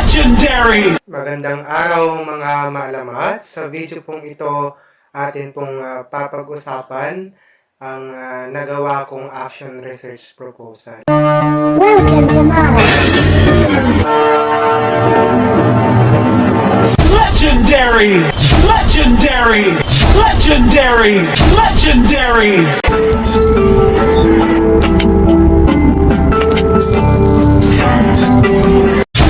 Legendary! Magandang araw mga maalamat. Sa video pong ito, atin pong papag-usapan ang nagawa kong action research proposal. Welcome to MELC. Legendary! Legendary! Legendary! Legendary!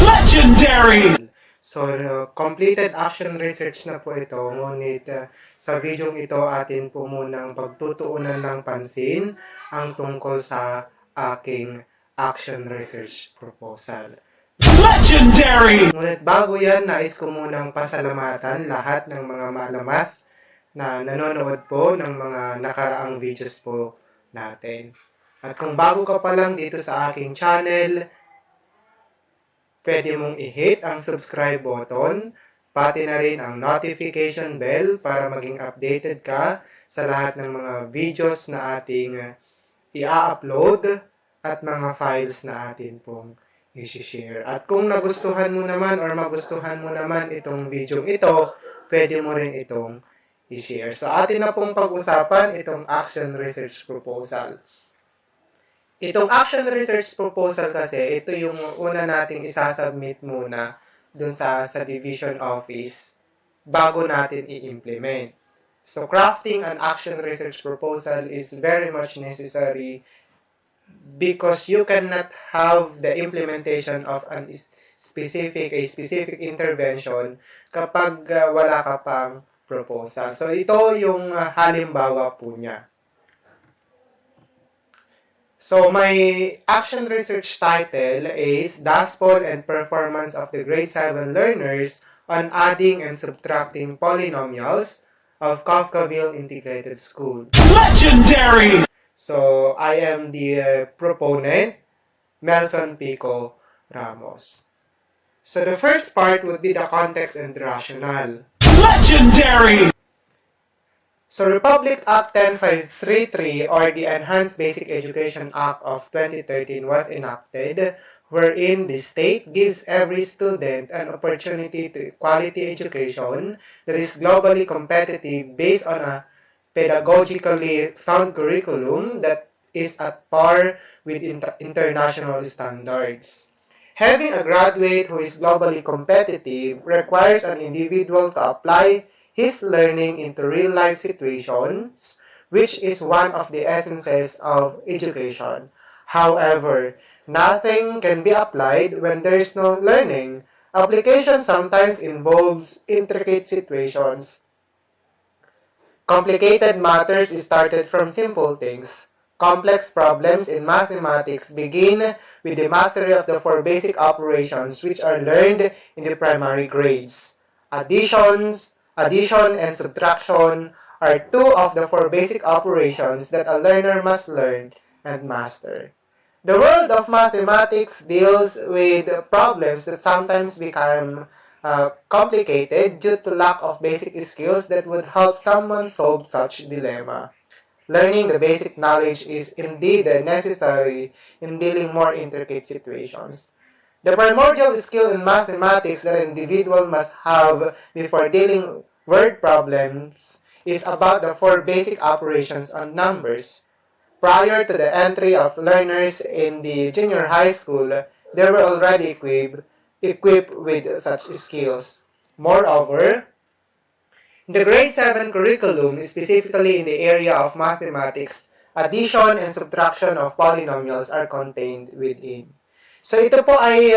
Legendary! So, completed action research na po ito, ngunit sa video ito atin po munang pagtutuunan ng pansin ang tungkol sa aking action research proposal. Legendary! Ngunit bago yan, nais ko munang pasalamatan lahat ng mga maalamat na nanonood po ng mga nakaraang videos po natin. At kung bago ka pa lang dito sa aking channel, pwede mong i-hit ang subscribe button, pati na rin ang notification bell para maging updated ka sa lahat ng mga videos na ating i-upload at mga files na atin pong i-share. At kung nagustuhan mo naman or magustuhan mo naman itong video ito, pwede mo rin itong i-share. So atin na pong pag-usapan itong action research proposal. Itong action research proposal kasi, ito yung una nating isasubmit muna dun sa division office bago natin i-implement. So, crafting an action research proposal is very much necessary because you cannot have the implementation of a specific intervention kapag wala ka pang proposal. So, ito yung halimbawa po niya. So, my action research title is Dashboard and Performance of the Grade 7 Learners on Adding and Subtracting Polynomials of Kafkaville Integrated School. Legendary! So, I am the proponent, Melson Pico Ramos. So, the first part would be the context and rationale. Legendary! So, Republic Act 10533 or the Enhanced Basic Education Act of 2013 was enacted wherein the state gives every student an opportunity to quality education that is globally competitive based on a pedagogically sound curriculum that is at par with international standards. Having a graduate who is globally competitive requires an individual to apply his learning into real-life situations, which is one of the essences of education. However, nothing can be applied when there is no learning. Application sometimes involves intricate situations. Complicated matters started from simple things. Complex problems in mathematics begin with the mastery of the 4 basic operations which are learned in the primary grades. Addition and subtraction are 2 of the 4 basic operations that a learner must learn and master. The world of mathematics deals with problems that sometimes become complicated due to lack of basic skills that would help someone solve such dilemma. Learning the basic knowledge is indeed necessary in dealing more intricate situations. The primordial skill in mathematics that an individual must have before dealing word problems is about the 4 basic operations on numbers. Prior to the entry of learners in the junior high school, they were already equipped with such skills. Moreover, the grade 7 curriculum, specifically in the area of mathematics, addition and subtraction of polynomials are contained within. So ito po ay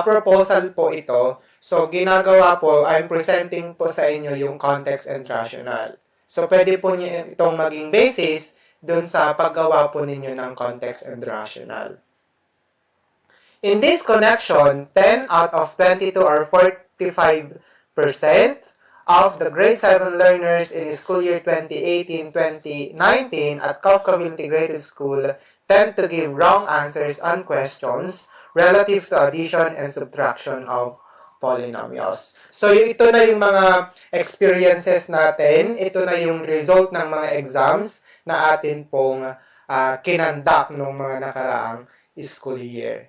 proposal po ito. So ginagawa po, I'm presenting po sa inyo yung context and rationale. So pwede po niyo itong maging basis dun sa paggawa po ninyo ng context and rationale. In this connection, 10 out of 22 or 45% of the grade 7 learners in school year 2018-2019 at Kafkaville Integrated School tend to give wrong answers on questions relative to addition and subtraction of polynomials. So, ito na yung mga experiences natin. Ito na yung result ng mga exams na atin pong kinandak ng mga nakaraang school year.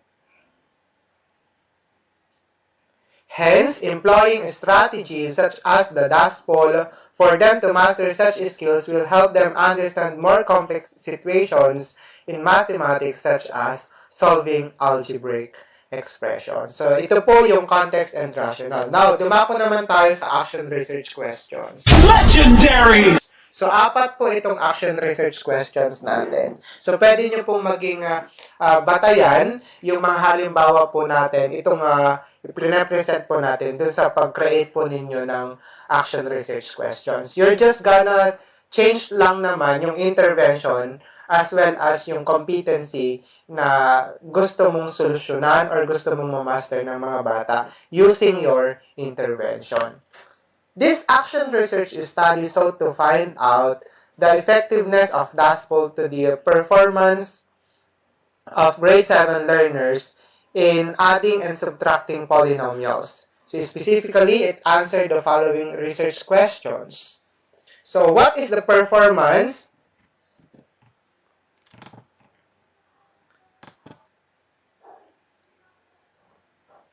Hence, employing strategies such as the dust bowl for them to master such skills will help them understand more complex situations in mathematics such as solving algebraic expressions. So, ito po yung context and rationale. Now, dumako naman tayo sa action research questions. Legendary! So, apat po itong action research questions natin. So, pwede nyo pong maging batayan yung mga halimbawa po natin, itong present po natin dun sa pag-create po ninyo ng action research questions. You're just gonna change lang naman yung intervention as well as yung competency na gusto mong solusyonan or gusto mong ma-master ng mga bata using your intervention. This action research study sought to find out the effectiveness of dust bowl to the performance of grade 7 learners in adding and subtracting polynomials. So specifically, it answered the following research questions. So what is the performance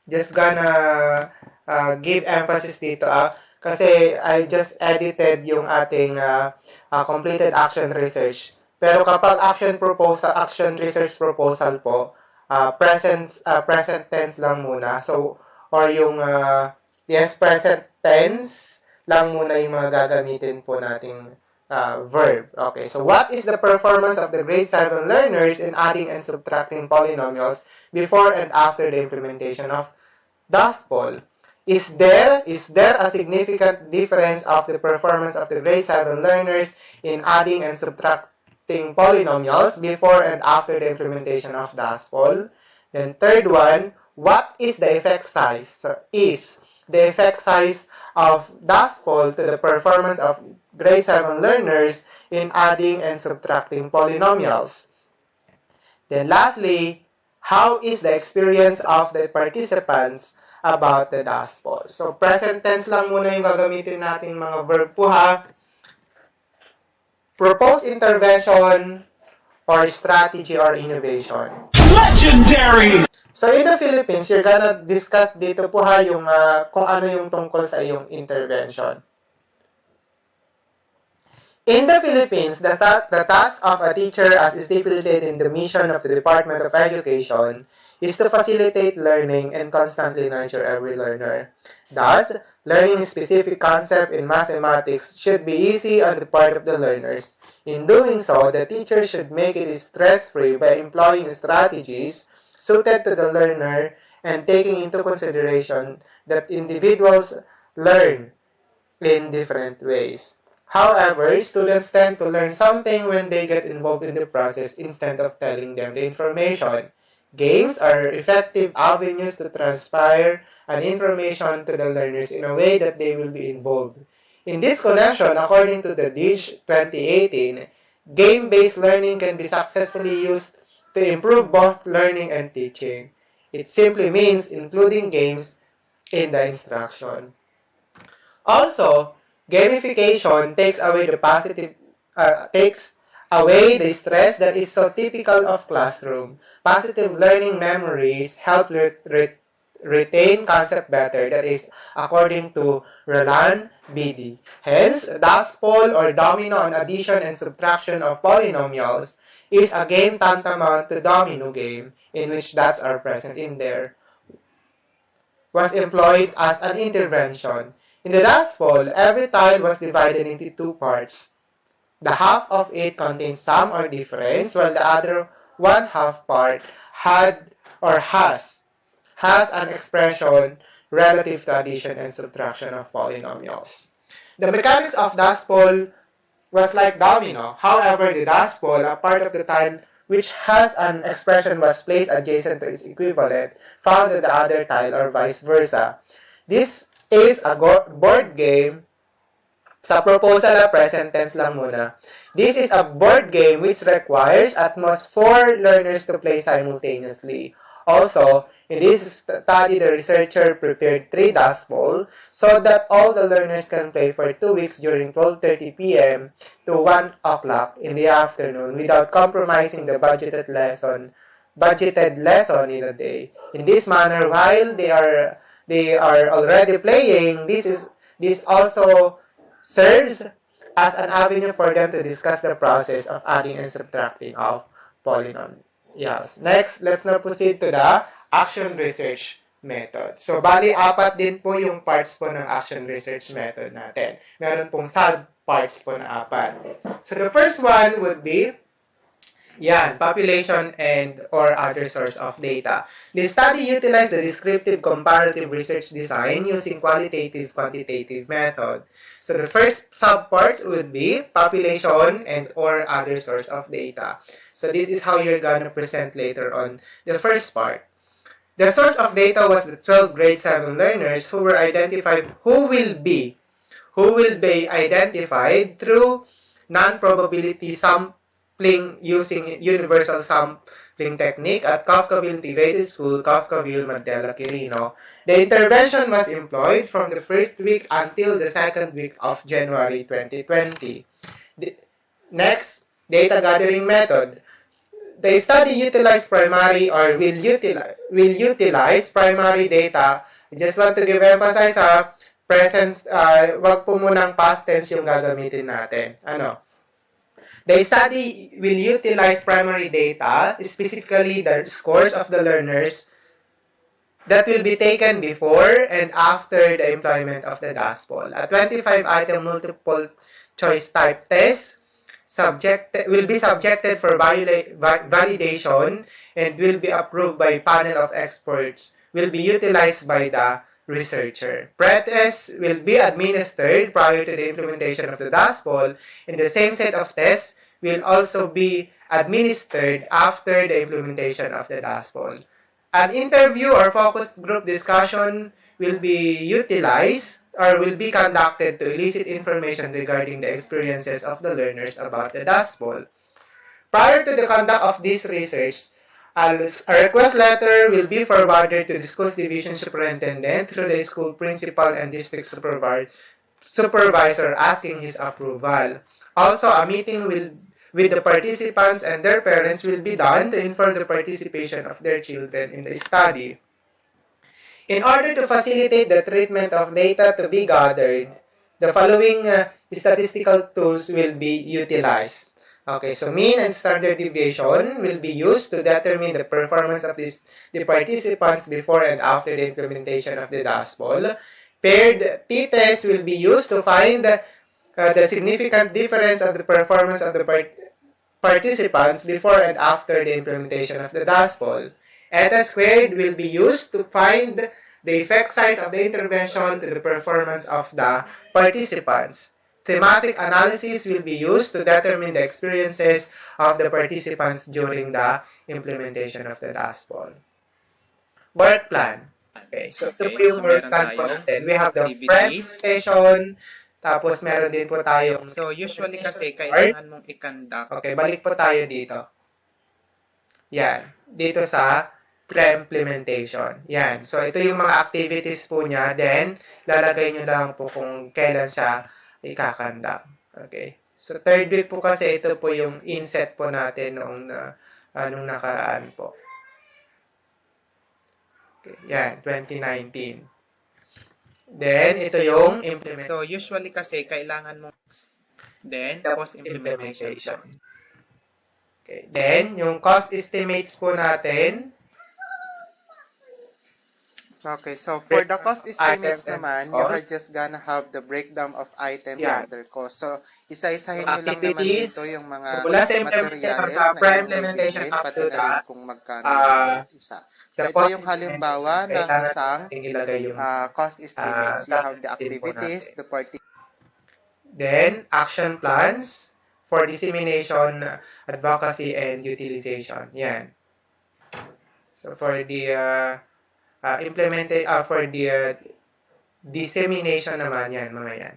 just gonna give emphasis dito kasi I just edited yung ating completed action research. Pero kapag action research proposal po, present tense lang muna. So, or yung, present tense lang muna yung mga gagamitin po nating verb. Okay, so what is the performance of the grade 7 learners in adding and subtracting polynomials before and after the implementation of dust bowl? Is there a significant difference of the performance of the grade 7 learners in adding and subtracting polynomials before and after the implementation of dust bowl? Then third one, what is the effect size? So, is the effect size of dust bowl to the performance of grade 7 learners in adding and subtracting polynomials? Then lastly, how is the experience of the participants about the dust bowl? So, present tense lang muna yung gagamitin natin mga verb po ha. Propose intervention or strategy or innovation. Legendary! So, in the Philippines, you're gonna discuss dito po ha yung kung ano yung tungkol sa iyong intervention. In the Philippines, the task of a teacher as stipulated in the mission of the Department of Education is to facilitate learning and constantly nurture every learner. Thus, learning specific concept in mathematics should be easy on the part of the learners. In doing so, the teacher should make it stress-free by employing strategies suited to the learner and taking into consideration that individuals learn in different ways. However, students tend to learn something when they get involved in the process instead of telling them the information. Games are effective avenues to transfer an information to the learners in a way that they will be involved. In this connection, according to the DISH 2018, game-based learning can be successfully used to improve both learning and teaching. It simply means including games in the instruction. Also, gamification takes away the stress that is so typical of classroom. Positive learning memories help retain concept better. That is according to Roland Beatty. Hence, dust bowl or domino on addition and subtraction of polynomials is a game tantamount to domino game in which dots are present in there. Was employed as an intervention. In the dust bowl, every tile was divided into two parts. The half of it contains sum or difference, while the other one-half part had or has an expression relative to addition and subtraction of polynomials. The mechanics of dust bowl was like domino. However, the dust bowl, a part of the tile which has an expression was placed adjacent to its equivalent, found in the other tile or vice versa. This is a board game. Sa proposal, present tense lang muna. This is a board game which requires at most 4 learners to play simultaneously. Also, in this study, the researcher prepared 3 dust bowls so that all the learners can play for 2 weeks during 12:30 p.m. to 1 o'clock in the afternoon without compromising the budgeted lesson in a day. In this manner, while they are they are already playing, this also serves as an avenue for them to discuss the process of adding and subtracting of polynomials. Yes. Next, let's now proceed to the action research method. So, bali, apat din po yung parts po ng action research method natin. Meron pong sub-parts po na apat. So, the first one would be population and or other source of data. The study utilized the descriptive comparative research design using qualitative-quantitative method. So the first subparts would be population and or other source of data. So this is how you're gonna present later on the first part. The source of data was the 12 grade 7 learners who were identified, who will be identified through non-probability sampling using universal sampling technique at Kafkaville Integrated School, Kafkaville, Mandela, Quirino. The intervention was employed from the first week until the second week of January 2020. Next, data gathering method. The study utilized primary or will utilize primary data. I just want to give emphasis sa present, wag po munang past tense yung gagamitin natin. The study will utilize primary data, specifically the scores of the learners that will be taken before and after the employment of the DASPOL. A 25-item multiple choice type test will be subjected for validation and will be approved by panel of experts, will be utilized by the researcher. Pre-tests will be administered prior to the implementation of the DASPOL, and the same set of tests will also be administered after the implementation of the DASPOL. An interview or focus group discussion will be utilized or will be conducted to elicit information regarding the experiences of the learners about the DASPOL. Prior to the conduct of this research, a request letter will be forwarded to the school's division superintendent through the school principal and district supervisor asking his approval. Also, a meeting with the participants and their parents will be done to inform the participation of their children in the study. In order to facilitate the treatment of data to be gathered, the following statistical tools will be utilized. Okay, so mean and standard deviation will be used to determine the performance of the participants before and after the implementation of the DASPOL. Paired t-test will be used to find the significant difference of the performance of the participants before and after the implementation of the DASPOL. Eta squared will be used to find the effect size of the intervention to the performance of the participants. Thematic analysis will be used to determine the experiences of the participants during the implementation of the DASPOL. Work plan. Okay, so ito po yung work plan po natin. We have the presentation, tapos meron din po tayong... So, usually kasi, kailangan mong i-conduct. Okay, balik po tayo dito. Yan. Dito sa pre-implementation. Yan. So, ito yung mga activities po niya. Then, lalagay nyo lang po kung kailan siya ikakandak. Okay. So, third week po kasi ito po yung inset po natin noong nakaraan po. Okay. Yan. 2019. Then, ito yung implementation. So, usually kasi, kailangan mo then, post-implementation. Okay. Then, yung cost estimates po natin. Okay, so for the cost estimates naman, you are just gonna have the breakdown of items and their cost. So, isa-isahin nyo lang naman dito yung mga materials na i-implementation, pati na rin kung magkano isa. So, ito yung halimbawa ng isang cost estimates. You have the activities, the party. Then, action plans for dissemination, advocacy, and utilization. Yan. So, for the for the dissemination naman yan, mga yan.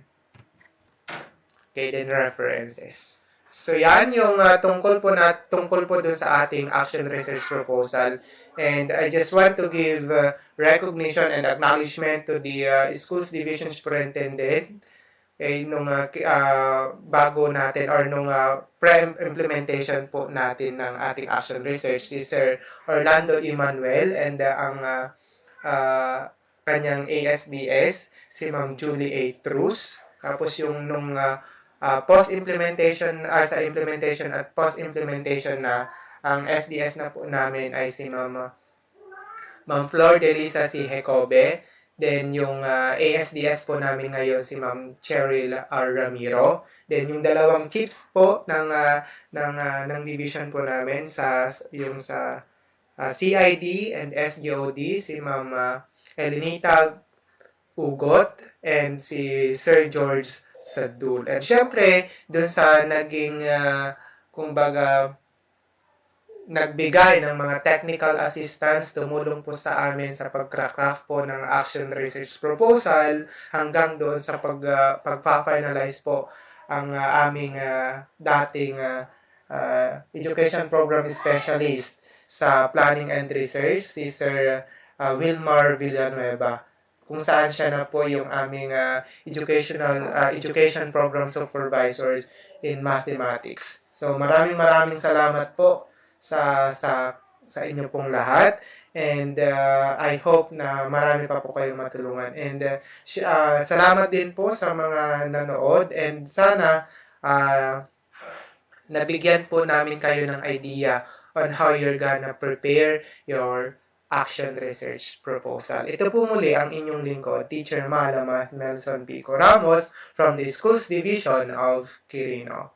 Okay, then references. So, yan yung tungkol po dun sa ating action research proposal. And I just want to give recognition and acknowledgement to the schools division superintendent nung bago natin or nung pre-implementation po natin ng ating action research si Sir Orlando Emanuel and ang kanyang ASDS, si Ma'am Julie A. Truz. Tapos yung nung post-implementation, sa implementation at post-implementation na ang SDS na po namin ay si Ma'am Flor Delisa si Hecobe. Then yung ASDS po namin ngayon si Ma'am Cheryl R. Ramiro. Then yung dalawang chiefs po ng division po namin sa CID and SGOD, si Ma'am Elenita Ugot and si Sir George Sadul. And syempre, dun sa naging kumbaga nagbigay ng mga technical assistance, tumulong po sa amin sa pagcraft po ng action research proposal hanggang doon sa pagpa-finalize po ang aming dating education program specialist sa planning and research, si Sir Wilmar Villanueva, kung saan siya na po yung aming education program supervisors in mathematics. So maraming salamat po sa inyo pong lahat, and I hope na marami pa po kayong matulungan, and salamat din po sa mga nanood, and sana nabigyan po namin kayo ng idea on how you're gonna prepare your action research proposal. Ito po muli ang inyong lingkod, Teacher Malama Nelson Pico Ramos from the Schools Division of Quirino.